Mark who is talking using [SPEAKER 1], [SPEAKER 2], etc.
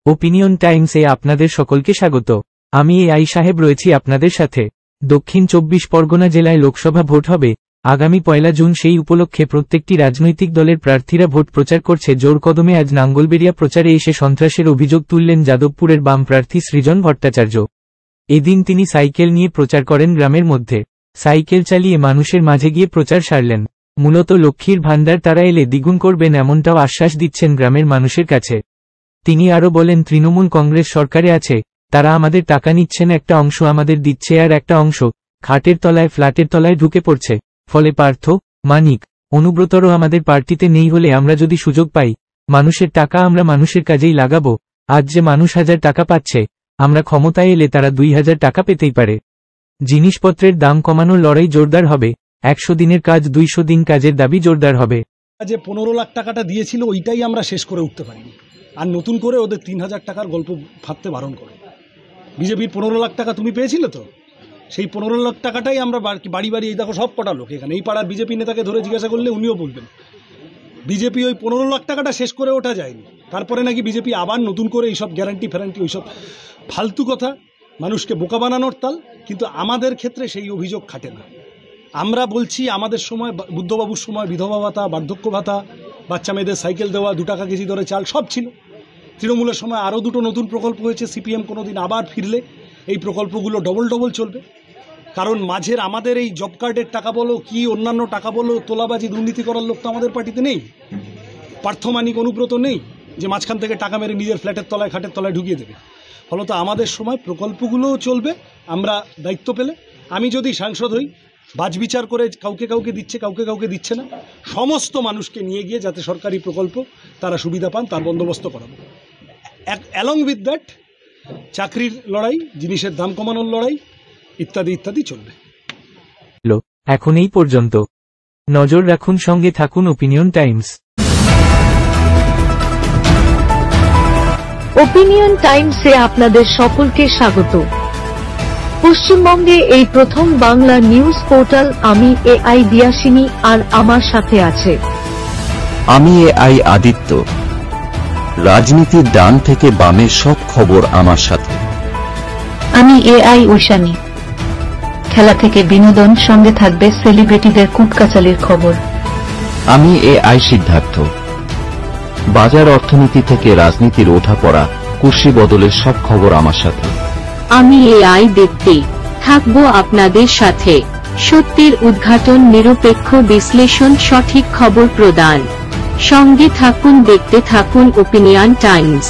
[SPEAKER 1] Opinion টাইমসে আপনাদের সকলকে স্বাগত। আমি এআই সাহেব রয়েছি আপনাদের সাথে। দক্ষিণ 24 পরগনা জেলায় লোকসভা ভোট হবে আগামী 1 জুন। সেই উপলক্ষে প্রত্যেকটি রাজনৈতিক দলের প্রার্থীরা ভোট প্রচার করছে জোর কদমে। আজ নাঙ্গলবেড়িয়া প্রচারে এসে সন্ত্রাসের অভিযোগ তুললেন যাদবপুরের বাম প্রার্থী সৃজন ভট্টাচার্য। এদিন তিনি সাইকেল নিয়ে প্রচার করেন গ্রামের মধ্যে। সাইকেল চালিয়ে মানুষের মাঝে গিয়ে প্রচার সারলেন। মূলত লক্ষ্মীর ভান্ডার তারা এলে দ্বিগুণ করবেন এমনটাও আশ্বাস দিচ্ছেন গ্রামের মানুষের কাছে। তিনি আরও বলেন, তৃণমূল কংগ্রেস সরকারে আছে, তারা আমাদের টাকা নিচ্ছেন, একটা অংশ আমাদের দিচ্ছে আর একটা অংশ খাটের তলায় ফ্ল্যাটের তলায় ঢুকে পড়ছে। ফলে পার্থ, মানিক, অনুব্রতরও আমাদের পার্টিতে নেই হলে আমরা যদি সুযোগ পাই মানুষের টাকা আমরা মানুষের কাজেই লাগাবো। আজ যে মানুষ 1000 টাকা পাচ্ছে, আমরা ক্ষমতায় এলে তারা 2000 টাকা পেতেই পারে। জিনিসপত্রের দাম কমানোর লড়াই জোরদার হবে। 100 দিনের কাজ 200 দিন কাজের দাবি জোরদার হবে।
[SPEAKER 2] যে 15 লাখ টাকাটা দিয়েছিল ওইটাই আমরা শেষ করে উঠতে পারিনি, আর নতুন করে ওদের 3000 টাকার গল্প ভাবতে বারণ করে। বিজেপির 15 লাখ টাকা তুমি পেয়েছিলে তো, সেই 15 লাখ টাকাটাই আমরা বাড়ি বাড়ি, এই দেখো সব কটা লোক এখানে, এই পাড়ার বিজেপি নেতাকে ধরে জিজ্ঞাসা করলে উনিও বলবেন বিজেপি ওই 15 লাখ টাকাটা শেষ করে ওঠা যায়নি। তারপরে নাকি বিজেপি আবার নতুন করে এইসব গ্যারান্টি ফ্যারান্টি ওইসব ফালতু কথা, মানুষকে বোকা বানানোর তাল। কিন্তু আমাদের ক্ষেত্রে সেই অভিযোগ খাটে না। আমরা বলছি আমাদের সময়, বুদ্ধবাবুর সময় বিধবা ভাতা, বার্ধক্য ভাতা, বাচ্চা মেয়েদের সাইকেল দেওয়া, 2 টাকা কেজি দরে চাল সব ছিল। তৃণমূলের সময় আরও 2টো নতুন প্রকল্প হয়েছে। সিপিএম কোনোদিন আবার ফিরলে এই প্রকল্পগুলো ডবল চলবে। কারণ মাঝের আমাদের এই জব কার্ডের টাকা বলো কি অন্যান্য টাকা বলো, তোলাবাজি দুর্নীতি করার লোক তো আমাদের পার্টিতে নেই। পার্থ, মানিক, অনুব্রত নেই যে মাঝখান থেকে টাকা মেরে নিজের ফ্ল্যাটের তলায় খাটের তলায় ঢুকিয়ে দেবে। ফলত আমাদের সময় প্রকল্পগুলোও চলবে। আমরা দায়িত্ব পেলে, আমি যদি সাংসদ হই, বাছবিচার করে কাউকে দিচ্ছে কাউকে দিচ্ছে না, সমস্ত মানুষকে নিয়ে গিয়ে যাতে সরকারি প্রকল্প তারা সুবিধা পান তার বন্দোবস্ত করাবো। অ্যালং উইথ দ্যাট চাকরির লড়াই, জিনিসের দাম কমানোর লড়াই ইত্যাদি চলবে।
[SPEAKER 1] এখন এই পর্যন্ত। নজর রাখুন, সঙ্গে থাকুন ওপিনিয়ন টাইমস।
[SPEAKER 3] ওপিনিয়ন টাইমসে আপনাদের সকলকে স্বাগত। পশ্চিমবঙ্গে এই প্রথম বাংলা নিউজ পোর্টাল। আমি এআই দিয়াসিনী, আর আমার সাথে আছে
[SPEAKER 4] আমি এআই আদিত্য। রাজনীতির ডান থেকে বামের সব খবর আমার সাথে।
[SPEAKER 5] আমি এআই ঐশানী। খেলা থেকে বিনোদন, সঙ্গে থাকবে সেলিব্রিটিদের কুটকাচালির খবর।
[SPEAKER 4] আমি এআই সিদ্ধার্থ। বাজার অর্থনীতি থেকে রাজনীতির ওঠাপড়া, কুর্সি বদলের সব খবর আমার সাথে।
[SPEAKER 6] আমি এআই দীপ্তি, থাকবো আপনাদের সাথে। সত্যের উদ্ঘাটন, নিরপেক্ষ বিশ্লেষণ, সঠিক খবর প্রদান। সঙ্গে থাকুন, দেখতে থাকুন ওপিনিয়ন টাইমস।